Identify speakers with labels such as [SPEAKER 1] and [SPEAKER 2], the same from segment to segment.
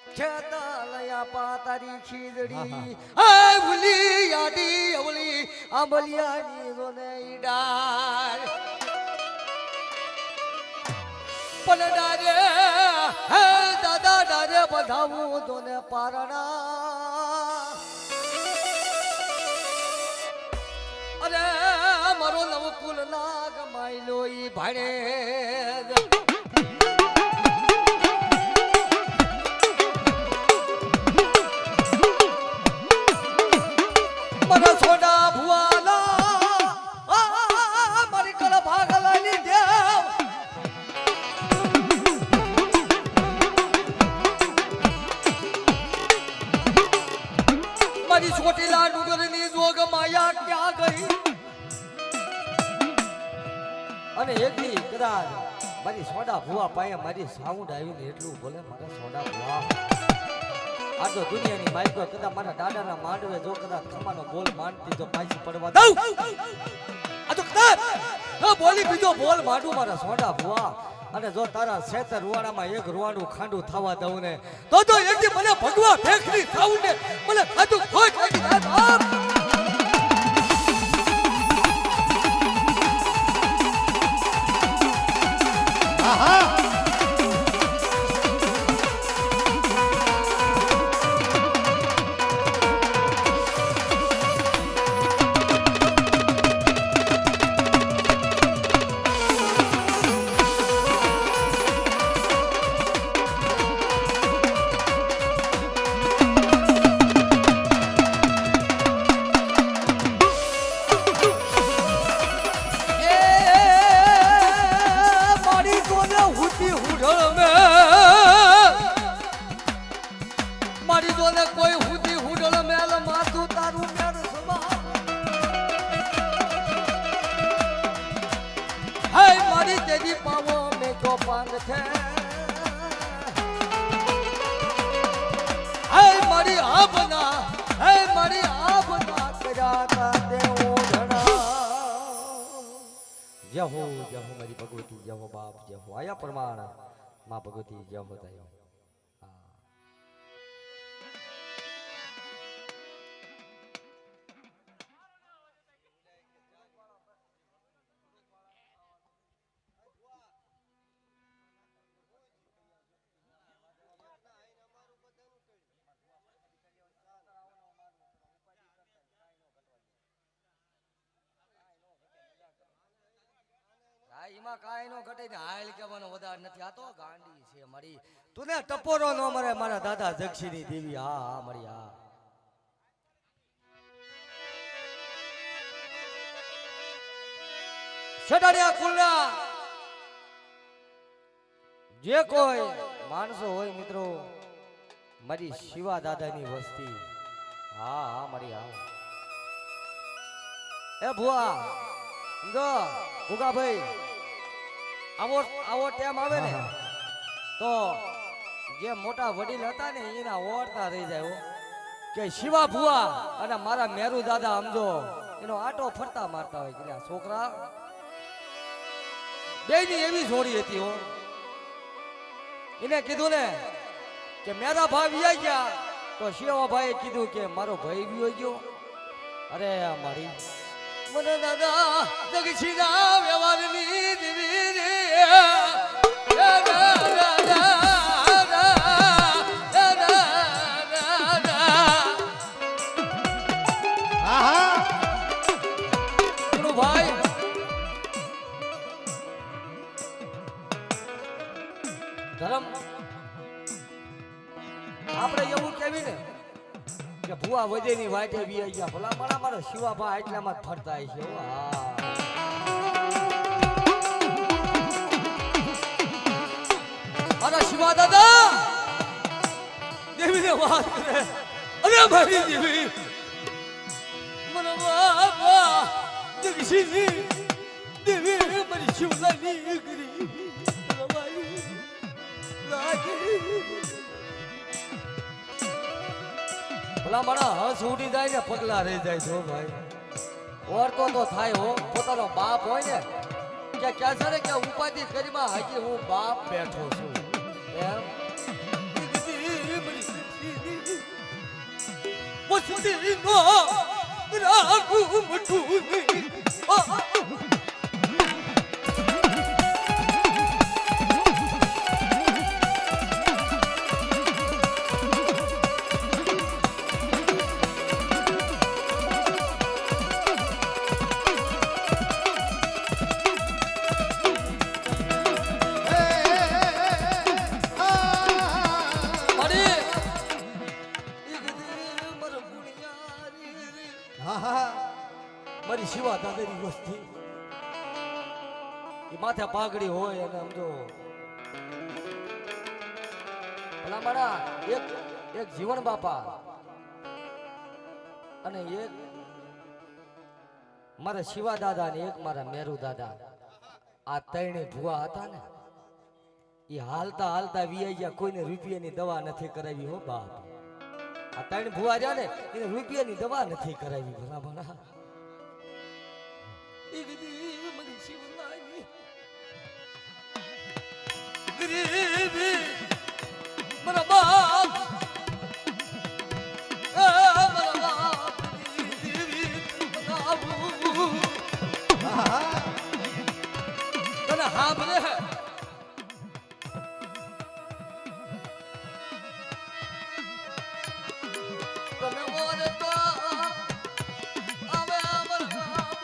[SPEAKER 1] ખેતલયા પાતારી ખીજડી આય ભૂલી યાદી અવલી આંબલિયાની જોને ઈડાર પણ ડારે હે દાદા ડારે બધાવું તોને પારણા અરે મારો નવકુલ નાગ માયલો ઈ ભાડે અને એકદી કદાચ મારી સોડા ભુવા પાયા મારી સાઉન્ડ આવીને એટલું બોલે મારા સોડા ભુવા આ તો દુનિયાની માઇકો કદાચ મારા દાદાના માંડવે જો કદાચ ખમાનો બોલ માંડતી તો પાછી પડવા દઉં આ તો કદાચ બોલી બીજો બોલ માંડું મારા સોડા ભુવા અને જો તારા સેતર રૂવાણામાં એક રૂવાણું ખાંડું થવા દઉં ને તો એકદી મને ભગવા ફેંકની થાવું ને મને ખાધું ખોટ લાગી જાય મારી જોને કોઈ હુદી હુડળ મેલ માથું તારું મેળ સમા હે મારી તેજી પાવો મે તો પાંગ છે હે મારી આપના કર્યા દેવો ધણા જય હો મારી ભગવતી જય હો બાપ જય હો આયા પ્રમાણ માં ભગવતી જય હો દયા એમાં કાંઈ નો ઘટે ને હાલ કહેવાનો વધારે નથી આ તો ગાંડી છે મારી તું ને ટપોરો નો મરે મારા દાદા જક્ષીની દેવી હા મારી હા સડાડિયા કુલના જે કોઈ માણસો હોય મિત્રો મારી શિવા દાદાની વસ્તી હા મારી હા એ ભુવા જો ભુગા ભાઈ આવો ટાઈમ આવે ને તો જે મોટા વડીલ હતા ને એના ઓળતા રહી જાય કે શિવા ભુવા અને મારા મેરુ દાદા સમજો એનો આટો ફરતા મારતા હોય કે છોકરા બેની એવી જોડી હતી હો એને કીધું ને કે મેરા ભાઈ વ્યા ગયા તો શિવા ભાઈએ કીધું કે મારો ભાઈ વ્યો ગયો અરે મારી મને દાદા જગશીના વ્યવહારની દેવી રે ભાઈ ધર્મ આપણે એવું કેવી ને કે ભુવા વધેની વાટે વી ગયા ભલા મારા મારો શિવાભા એટલામાં ફરતા છે મારા શિવા દાદા દેવીને વાત કરે અરે મારી દેવી મને બાપા જગશીની દેવી મારી શિવલાની કરી મારી લાગી ભલા મારા હસ ઉડી જાય ને પગલા રહી જાય છો ભાઈ ઓરતો તો થાય હો પોતાનો બાપ હોય ને કે ક્યાં છે કે ઉપાધિ કરીમાં હજી હું બાપ બેઠો છું એમ વસતીનો રાખું મટું મારી શિવા દાદાની વસ્તી એ માથે પાઘડી હોય અને સમજો ભલા મારા એક જીવન બાપા અને એક મારા શિવા દાદા ને એક મારા મેરુ દાદા આ ત્રણે ભુવા હતા ને એ હાલતા હાલતા વીઆઈ ગયા કોઈને રૂપિયાની દવા નથી કરાવી હો બાપ આ ત્રણ ભુવા રહ્યા ને એને રૂપિયાની દવા નથી કરાવી ભલા મારા ગરીબી મારા બાપ તને હા ભલે તમે ઓરતા આવે અમર બાપ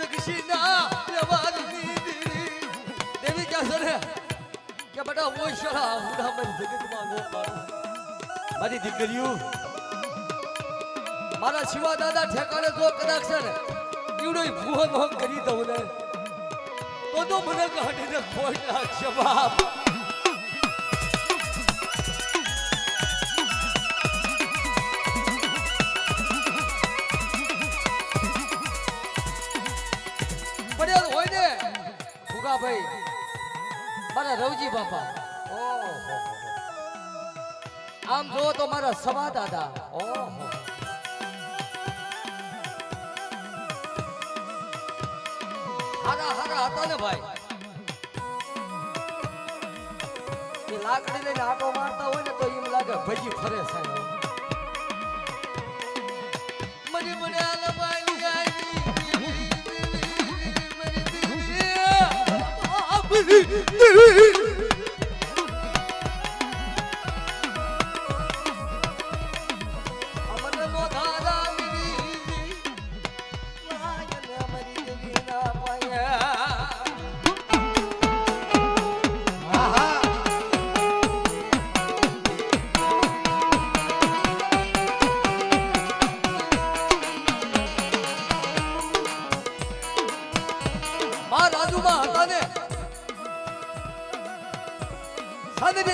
[SPEAKER 1] જગશીના લેવાની દેવી ક્યાં સરે કે બટા ઓશળા હુડા મારી જગતમાં નો મારી દીકરીઓ મારા શિવા દાદા ઠેકાણે જો કદાચ છે ને ઈવડો ભૂહો નો કરી દઉં ને તો મને કાઢીને ખોઈ નાખશે બાપ પડ્યા હોય ને ભૂગાભાઈ મારા રવજી બાપા ઓહો આમ જો તો મારા સવા દાદા ઓહો હારા હારા હતા ને ભાઈ એ લાકડી લઈને આટો મારતા હોય ને તો એમ લાગે ભજી ફરે સાહેબ મને મને આલમાઈ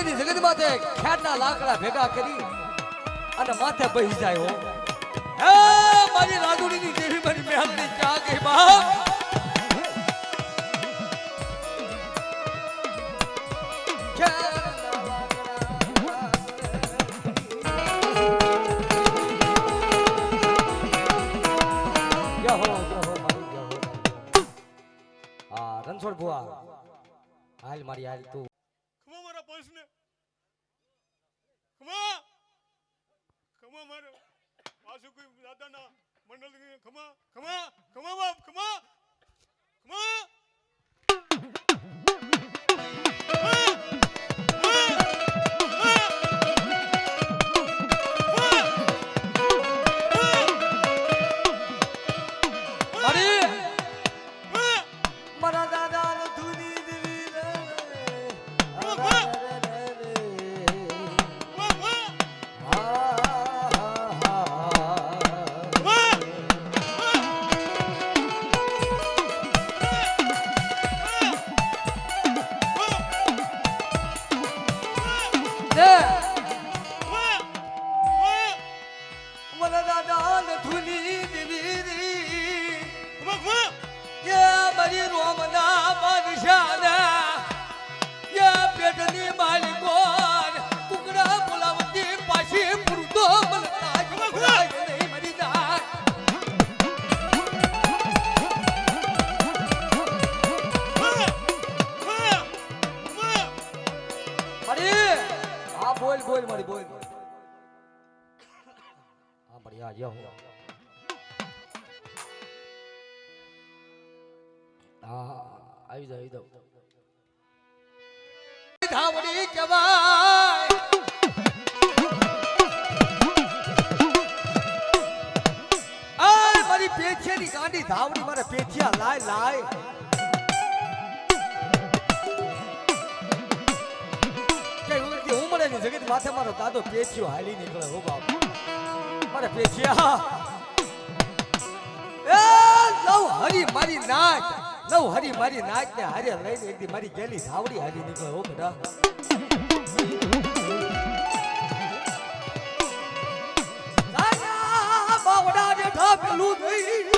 [SPEAKER 1] આવી જગત માથે ખેડના લાકડા ભેગા કરી અને માથે બેસી જાય હો હે મારી રાજુડીની દેવી મારી મહેલની ક્યાં ગઈ બાપ રણછોડ ભુવા હાલ મારી હાલ તું
[SPEAKER 2] ખમા મારે પાછું કોઈ દાદાના મંડળ ખમા ખમા ખમા બાપ ખમા ખમા
[SPEAKER 1] બોલ બોલ મારી બોલ હા બઢિયા યો હા આવી જાવ ધાવડી કહેવાય આ મારી પેછિયાની ગાંડી ધાવડી મારે પેછિયા લાય લાય જગત માથે મારો દાદો પેછિયો હાલી નીકળે હો બાપ મારે પેછિયા એ લવ હરી મારી નાચ લવ હરી મારી નાચ ને હારે લઈને એકદી મારી ગેલી ધાવડી હાલી નીકળે હો બેટા દાદા બાવડા ને ઢાપલું થઈ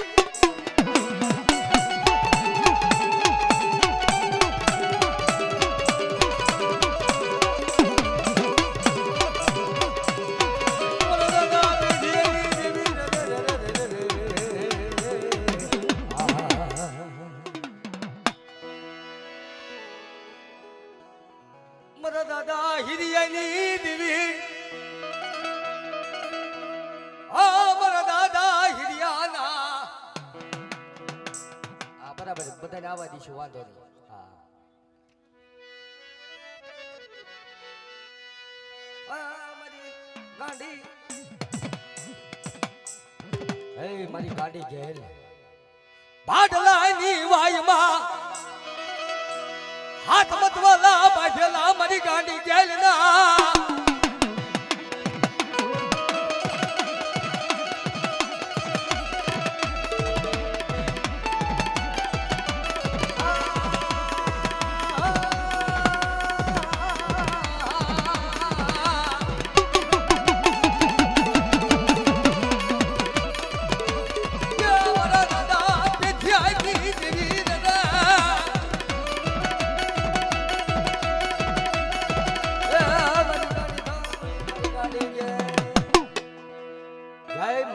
[SPEAKER 1] મારા દાદા હિરિયાની દેવી આ મારા દાદા હિરિયાના આ બરાબર બધાને આવવા દઈશું વાંધો નહીં હા મારી ગાંડી હે મારી ગાંડી ગેલ બાદલાની વાયમાં હાથ મતવાલા બાજેલા મારી ગાંડી ગેલ ના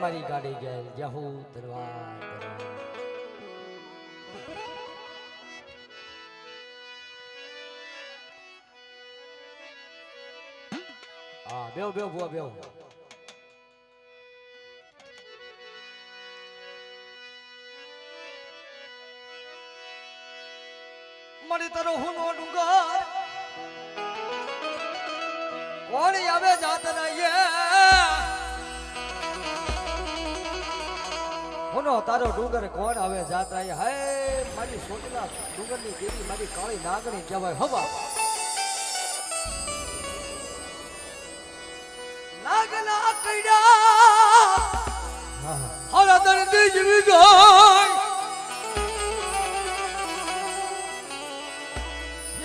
[SPEAKER 1] મારી ગાડી ગેલ જહુ દરબાર હા બેવ બેવ બુઆ બેવ મારી તરો હું નો ડુંગર કોણ આવે જાત રહીએ હોનો તારો ડુંગર કોણ આવે જાતા હે મારી સોટલા ડુંગરની દેવી મારી કાળી નાગણી કહેવાય હવા નાગના કઈડા હરા દર્દી જીવી ગઈ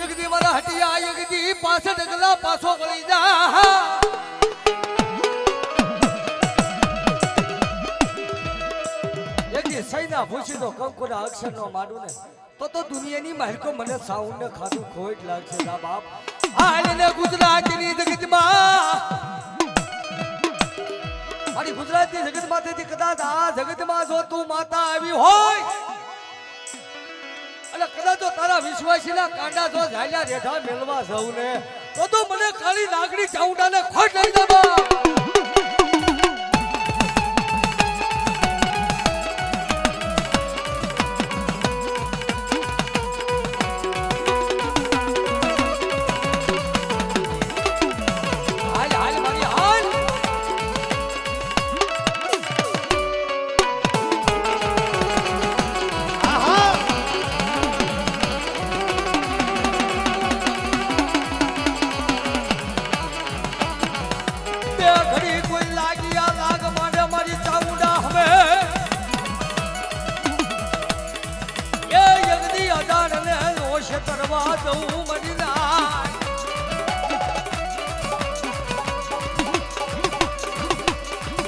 [SPEAKER 1] એક દી મારા હટિયા એક દી પાછળ ડગલા પાછો વળી જા સૈના ભૂસી તો કંકુના અક્ષર નો માંડું ને તો દુનિયાની માલકો મને સાઉન્ડ ને ખાધું ખોટ લાગશે ના બાપ હાલને ગુજરાતની જગતમાં મારી ગુજરાતની જગતમાંથી કદાચ આ જગતમાં જો તું માતા આવી હોય અને કદાચ જો તારા વિશ્વાસીના કાંડા જો ઝાલ્યા રેઠા મેળવા જાઉં ને તો મને કાળી નાગડી ચાઉંડાને ખોટ લઈ દેવા કરવા દઉં મરી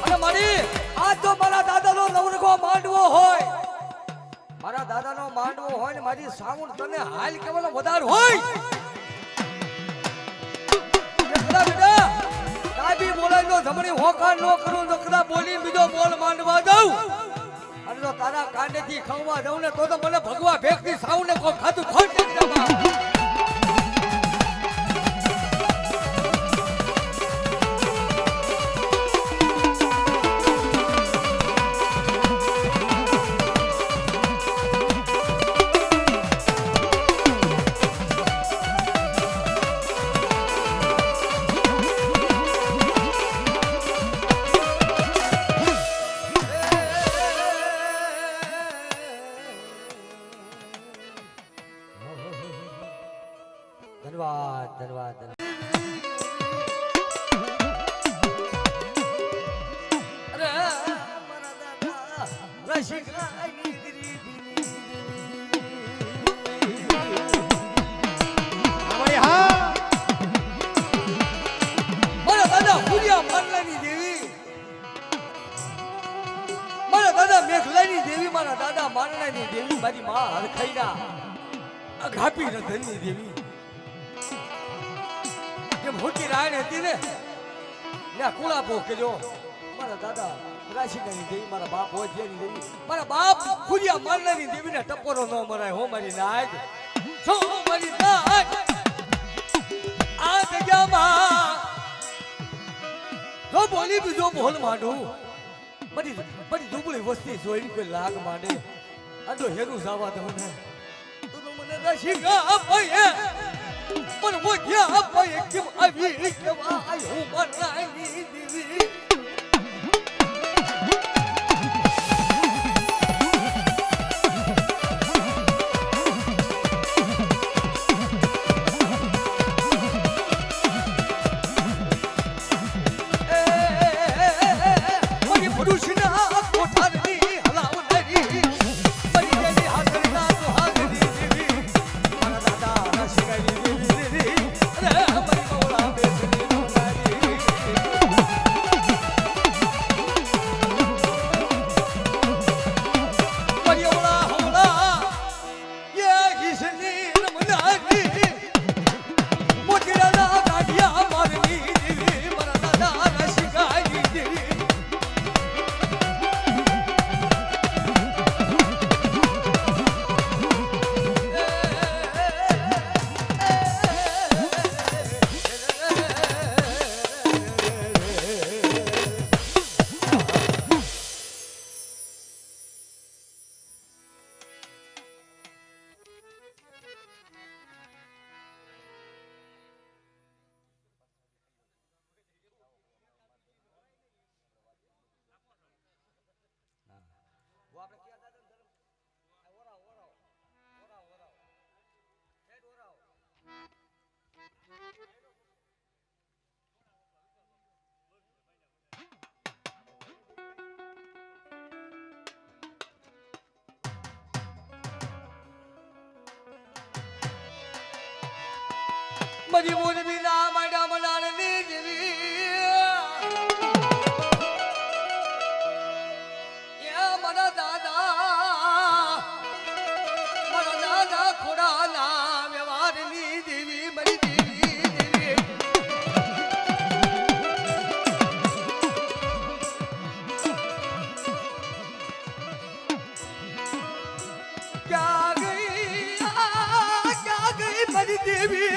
[SPEAKER 1] અને મારી આ તો મારા દાદાનો નવરગો માંડવો હોય મારા દાદાનો માંડવો હોય ને મારી સાઉન્ડ તને હાલ કેવલ વધાર હોય બેટા કાબી બોલાય તો જમણી હોકાર નો કરું તો કદા બોલી બીજો બોલ માંડવા દઉં અને જો તારા કાંડેથી ખવવા દઉં ને તો મને ભગવા ભેગથી સાઉન્ડ ને કોઈ ખાતું ખોટ નાખી દઉં ધન્યવાદ ધન્યવાદ ધન્યવાદ. અરે મારા દાદા રસિકાની ગરીબીની મારા દાદા પૂર્યા મારલાની દેવી, મારા દાદા મેઘલાની દેવી, મારા દાદા મારલાની દેવી, મારી માં હરખાઈના ઘાપી રધનની દેવી. જે મોટી રાયણ હતી ને ત્યાં કુળાપો કર્યો. મારા દાદા રાશિકાની દેવી, મારા બાપ હોજિયાની દેવી, મારા બાપ પૂર્યા મારલાની દેવીને ટપોરો ન મરાય. હો મારી નાગ, છો મારી નાગ. આ જગ્યામાં જો બોલી બીજો બોલ માંડું, બધી બધી દુબળી વસ્તી જોઈને કોઈ લાગ માંડે. આ તો હેરું જવા દઉં ને તો મને રસિકા અપાય, પણ હું ક્યાં અપાય કેમ આવી કેવા આવ્યું મારાની દેવી. મારી મોરબી ના માડા મનાળની દેવી, એ મારા દાદા ખોડાના વ્યવહારની દેવી, મારી દેવી. ક્યાં ગઈ મારી દેવી?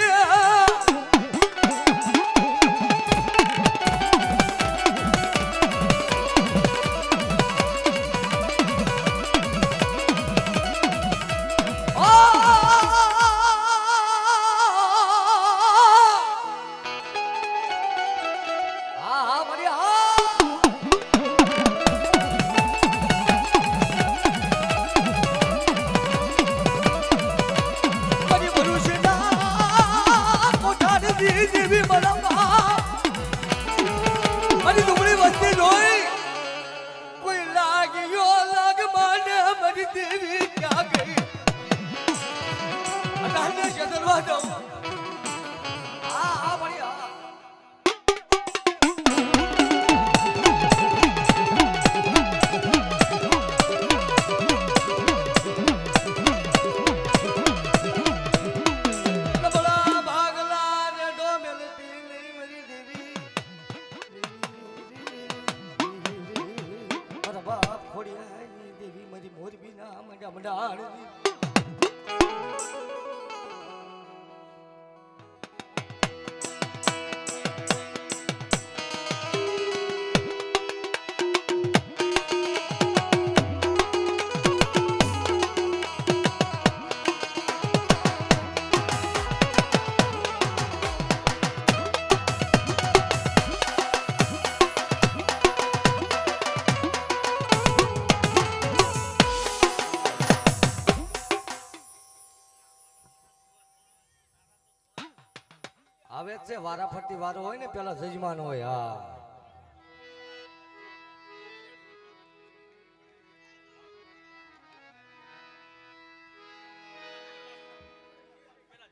[SPEAKER 1] આવે જ છે વારા ફરતી વારો હોય ને પેલા જજમાન હોય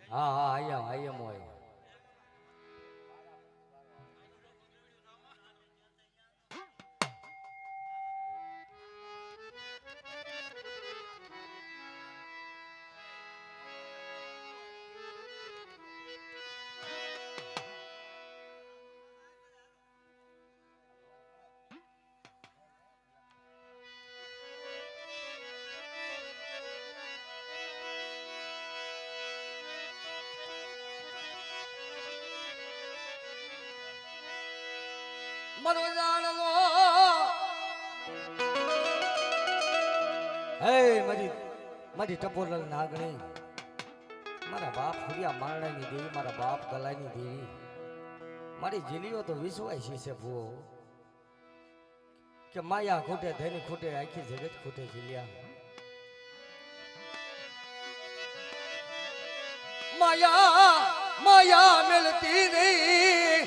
[SPEAKER 1] હા હા આયમ હોય મનો જાણલો હે મારી ટપોરલ નાગણી મારા બાપ ફુરિયા મારણાની દેવી મારા બાપ ગલાની દેવી મારી જીલીઓ તો વિશ્વાસી છે ભૂવો કે માયા ખૂટે ધન ખૂટે આખી જગત ખૂટે જીલિયા માયા મિલતી નહીં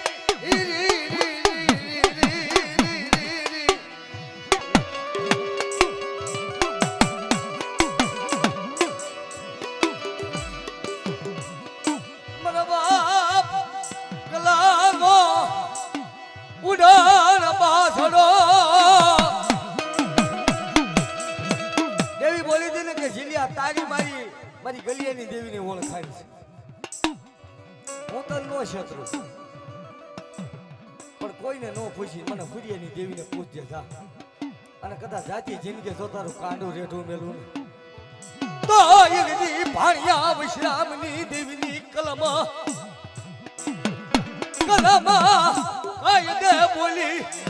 [SPEAKER 1] દેવી બોલી હતી ને કે જીલિયા તારી મારી ગલિયાની દેવીને ઓળખાય છે હું તો નો શત્રુ પણ કોઈને નો પૂછી મને ફુરિયાની દેવીને પૂછજે જા અને કદાચ જાતી જિંદગી જો તારું કાંડું રેઠું મેલું તો એની ભાણિયા વિશ્રામની દેવીની કલમ કાયદે બોલી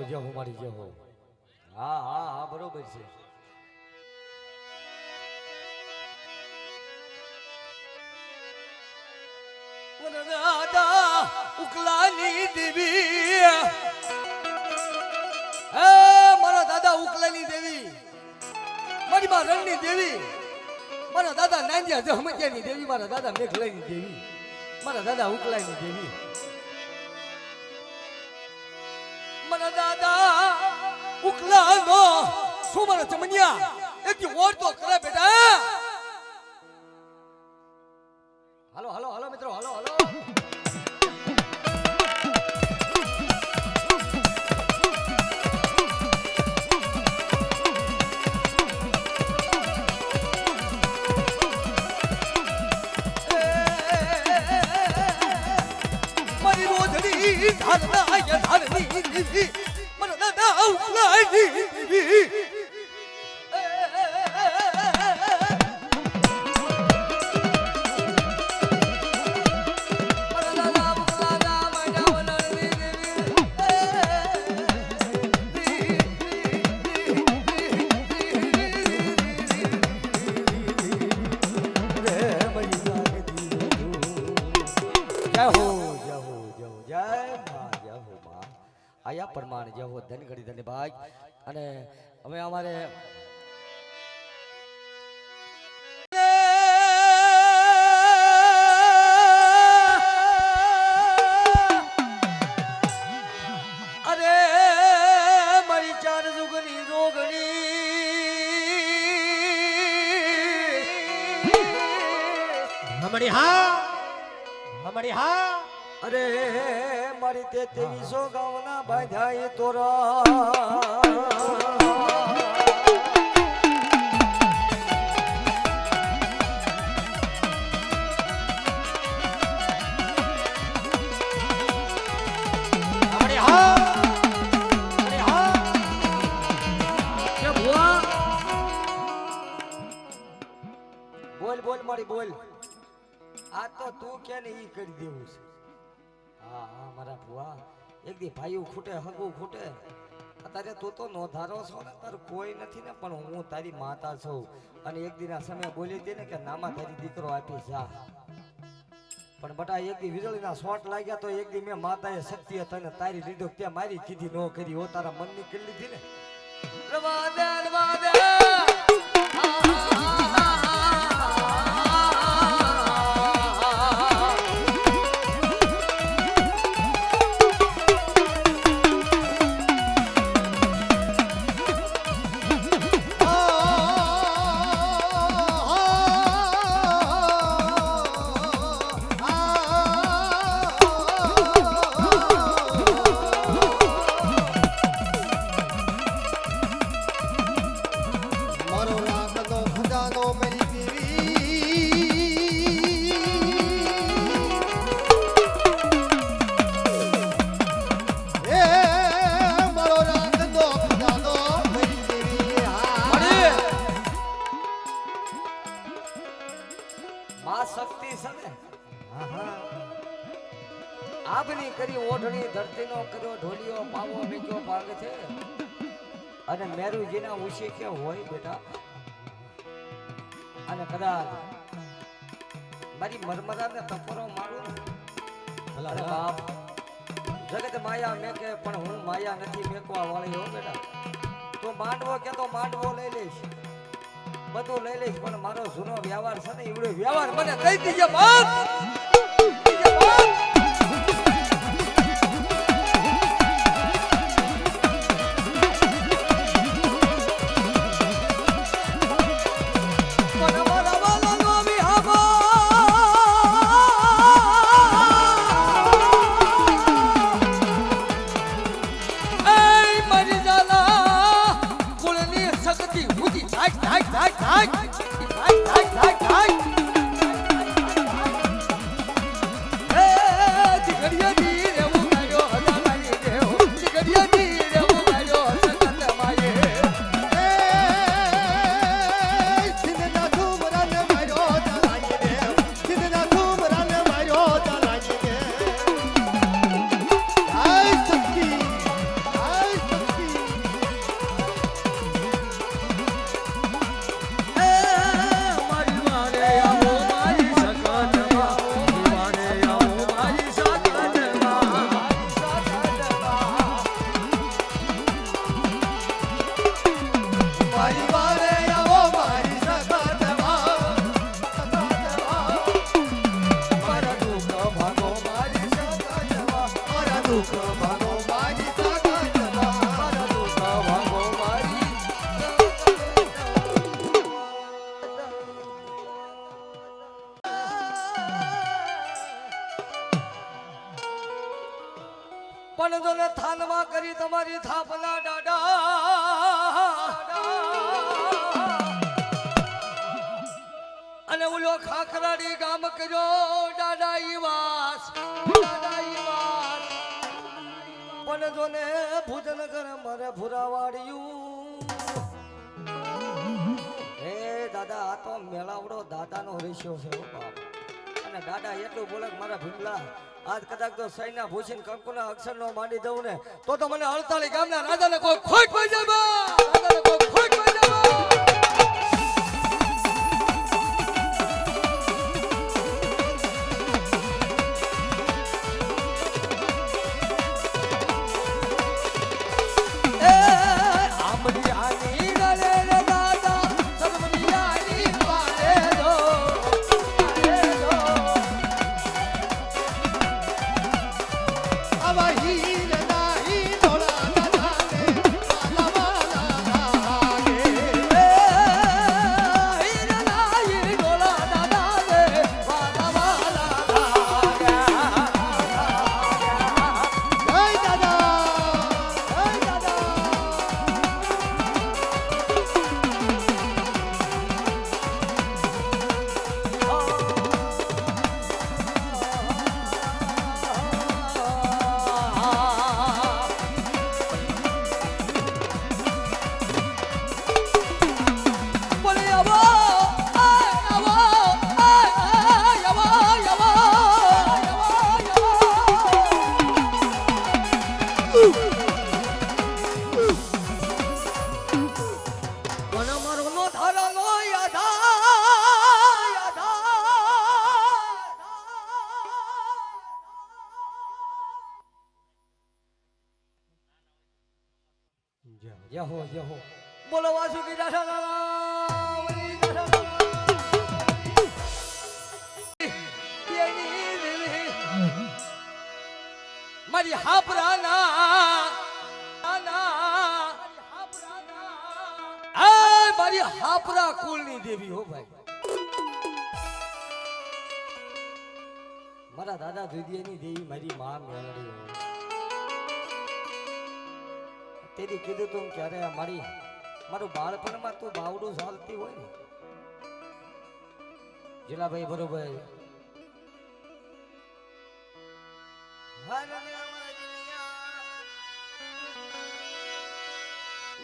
[SPEAKER 1] જહો મારી જહો હા બરોબર છે દાદા ઉકલાની દેવી મારા દાદા ઉકલાની દેવી મારી માં રણની દેવી મારા દાદા નાંદિયા જહમતિયાની દેવી મારા દાદા મેઘલાની દેવી મારા દાદા ઉકલાની દેવી મારા દાદા ઉકલાનો શું મારા ચમનિયા એક ઓર તો કરે બેટા હાલો મિત્રો હાલો મારી રોધડી ધરની મારા દાદા ઉકલાની દેવી આયા પ્રમાણ જેવો ધન ઘડી ધન ભાઈ અને હવે અમારે અરે મારી ચાર જુગની રોગણી
[SPEAKER 3] હમણી હા હમણી હા
[SPEAKER 1] અરે મારી તે 2300 ગામના બાંધાઈ તોરા
[SPEAKER 3] હમણી હા હમણી હા
[SPEAKER 1] કે ભુવા બોલ બોલ મારી બોલ આ તો તું કે ને ઈ કરી દેવું છે હા હા મારા ભુવા એક દી ભાઈઓ ખૂટે હગું ખૂટે અત્યારે તું તો નોંધારો છો ને તારું કોઈ નથી ને પણ હું તારી માતા છું અને એક દીના સમય બોલી દે ને કે નામાં તારી દીકરો આપી જા પણ બટા એક દી વીજળીના શોટ લાગ્યા તો એક દી મેં માતાએ શક્તિ તને તારી લીધો ત્યાં મારી કીધી નો કરી હો તારા મનની કરી લીધી ને રવાદે રવાદે શક્તિ છે ને આબની કરી ઓઢણી ધરતીનો કર્યો ઢોલિયો પાવો મીઠો ભાગ છે અને મેરુજીના ઉશી કે હોય બેટા અને કદાચ મારી મરમરાને તપરો મારું ને અરે બાપ જગત માયા મેકે પણ હું માયા નથી મેકવા વાળી હો બેટા તો માંડવો કે તો માંડવો લઈ લઈશ બધું લઈ લઈશ પણ મારો જૂનો વ્યવહાર છે ને એવડો વ્યવહાર મને કહી દીજે બાપ પણ જોને થાનમાં કરી તમારી થાપના દાડા અને ઓલો ખાખરાડી ગામ કર્યો દાદા ઈવાસ પણ જોને ભુજનગર મરે ભુરાવાડ્યું હે દાદા આ તો મેળાવડો દાદાનો રેશિયો છે હો બાપ અને દાદા એટલું બોલે મારા ભીમલા આજ કદાચ તો સૈના ભૂષણ કંકુના અક્ષર નો માંડી દઉં ને તો મને 48 ગામના રાજાને કોઈ ખોટ પડી જાય બા રાજાને કોઈ ખોટ પડી જાય બા જય હો બોલો વાસુકી દાદા મારી હાપરાના મારી હાપરા કુળની દેવી હો ભાઈ મારા દાદા દુધિયાની દેવી મારી માં મેળડી હો તેથી કીધું તું ક્યારે મારું બાળપણમાં તું બાવડું ચાલતી હોય ને જીલાભાઈ બરોબર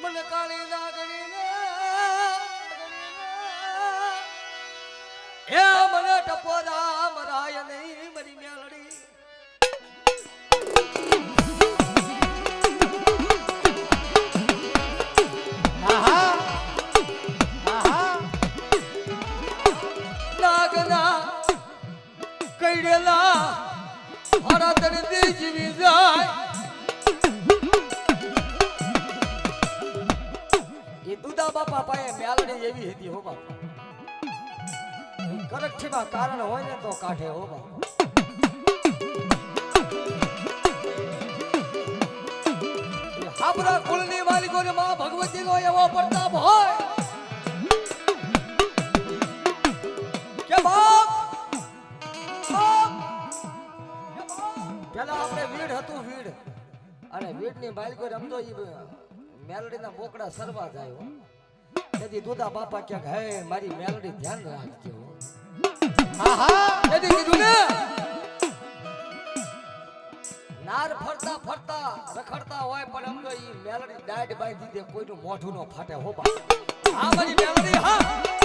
[SPEAKER 1] મને કાળી લાગણી એ મને ટપોરા મરાય નહીં મારી મેલડી નાગના કઈડેલા મારા તને જીવી જાય એ દુદા બાપા પાસે મેલડી એવી હતી હો બાપા કરઠીમાં કારણ હોય ને તો કાઢે હો બાપા હાબરા કુળની માલિકોને માં ભગવતીનો એવો પ્રતાપ હોય કે બાપ પેલા આપણે વીડ હતું વીડ અને વીડની માલિકો રમતો મેલડીના બોકડા સરવા જાય તેથી દુદા બાપા ક્યાંક હે મારી મેલડી ધ્યાન રાખજો તેથી કીધું ને નાર ફરતા ફરતા રખડતા હોય પણ આમ તો ઈ મેલડી ડાઢ બાંધી દે કોઈનું મોઢું નો ફાટે હો બા આ મારી મેલડી હા